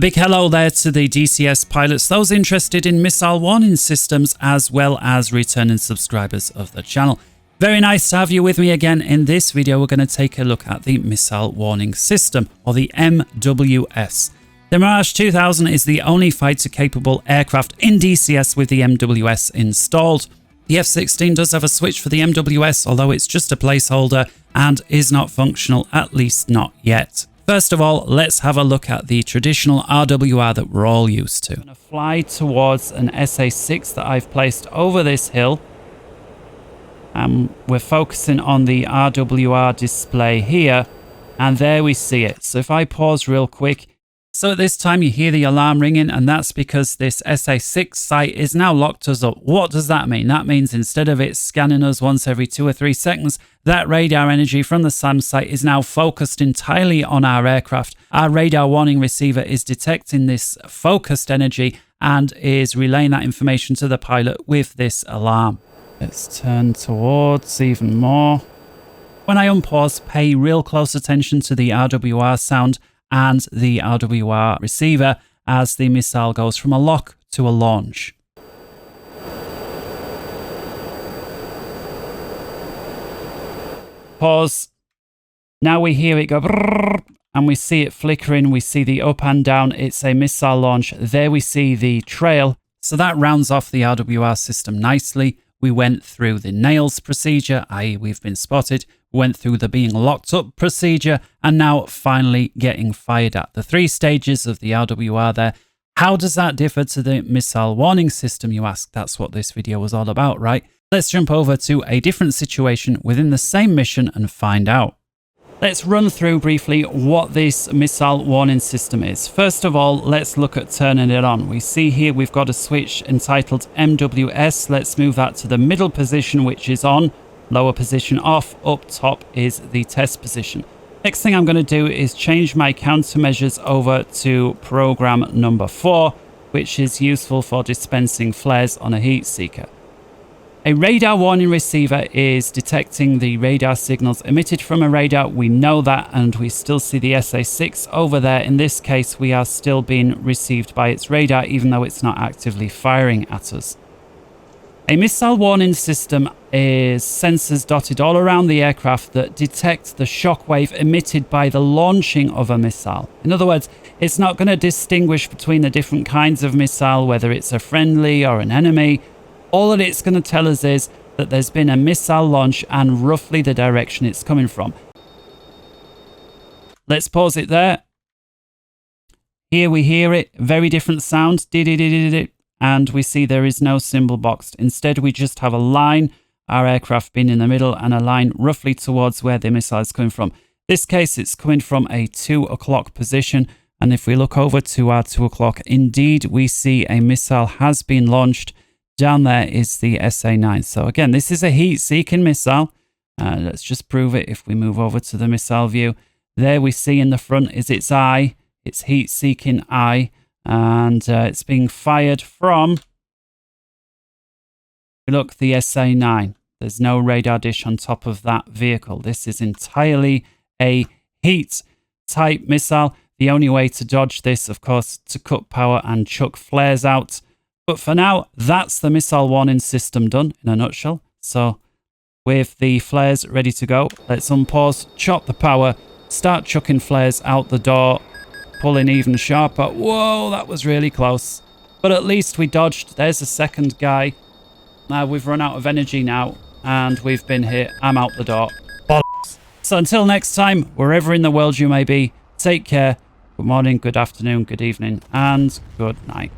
big hello there to the DCS pilots, those interested in missile warning systems, as well as returning subscribers of the channel. Very nice to have you with me again. In this video, we're going to take a look at the missile warning system, or the MWS. The Mirage 2000 is the only fighter-capable aircraft in DCS with the MWS installed. The F-16 does have a switch for the MWS, although it's just a placeholder and is not functional, at least not yet. First of all, let's have a look at the traditional RWR that we're all used to. I'm going to fly towards an SA8 that I've placed over this hill. We're focusing on the RWR display here, and there we see it. So if I pause real quick, so at this time you hear the alarm ringing, and that's because this SA8 site is now locked us up. What does that mean? That means instead of it scanning us once every 2 or 3 seconds, that radar energy from the SAM site is now focused entirely on our aircraft. Our radar warning receiver is detecting this focused energy and is relaying that information to the pilot with this alarm. Let's turn towards even more. When I unpause, pay real close attention to the RWR sound and the RWR receiver as the missile goes from a lock to a launch. Pause. Now we hear it go brrr, and we see it flickering. We see the up and down. It's a missile launch. There we see the trail. So that rounds off the RWR system nicely. We went through the nails procedure, i.e. we've been spotted, went through the being locked up procedure, and now finally getting fired at. The 3 stages of the RWR there. How does that differ to the missile warning system, you ask? That's what this video was all about, right? Let's jump over to a different situation within the same mission and find out. Let's run through briefly what this missile warning system is. First of all, let's look at turning it on. We see here we've got a switch entitled MWS. Let's move that to the middle position, which is on. Lower position off. Up top is the test position. Next thing I'm going to do is change my countermeasures over to program number 4, which is useful for dispensing flares on a heat seeker. A radar warning receiver is detecting the radar signals emitted from a radar. We know that, and we still see the SA8 over there. In this case, we are still being received by its radar, even though it's not actively firing at us. A missile warning system is sensors dotted all around the aircraft that detect the shockwave emitted by the launching of a missile. In other words, it's not going to distinguish between the different kinds of missile, whether it's a friendly or an enemy. All that it's going to tell us is that there's been a missile launch and roughly the direction it's coming from. Let's pause it there. Here we hear it, very different sound, and we see there is no symbol boxed. Instead, we just have a line, our aircraft being in the middle, and a line roughly towards where the missile is coming from. In this case, it's coming from a 2 o'clock position, and if we look over to our 2 o'clock, indeed, we see a missile has been launched. Down there is the SA9. So again, this is a heat-seeking missile. Let's just prove it if we move over to the missile view. There we see in the front is its eye, its heat-seeking eye, and it's being fired from, look, the SA9. There's no radar dish on top of that vehicle. This is entirely a heat-type missile. The only way to dodge this, of course, to cut power and chuck flares out. But for now, that's the missile warning system done in a nutshell. So with the flares ready to go, let's unpause, chop the power, start chucking flares out the door, pulling even sharper. Whoa, that was really close. But at least we dodged. There's a second guy. We've run out of energy now, and we've been hit. I'm out the door. Bollocks. So until next time, wherever in the world you may be, take care. Good morning, good afternoon, good evening, and good night.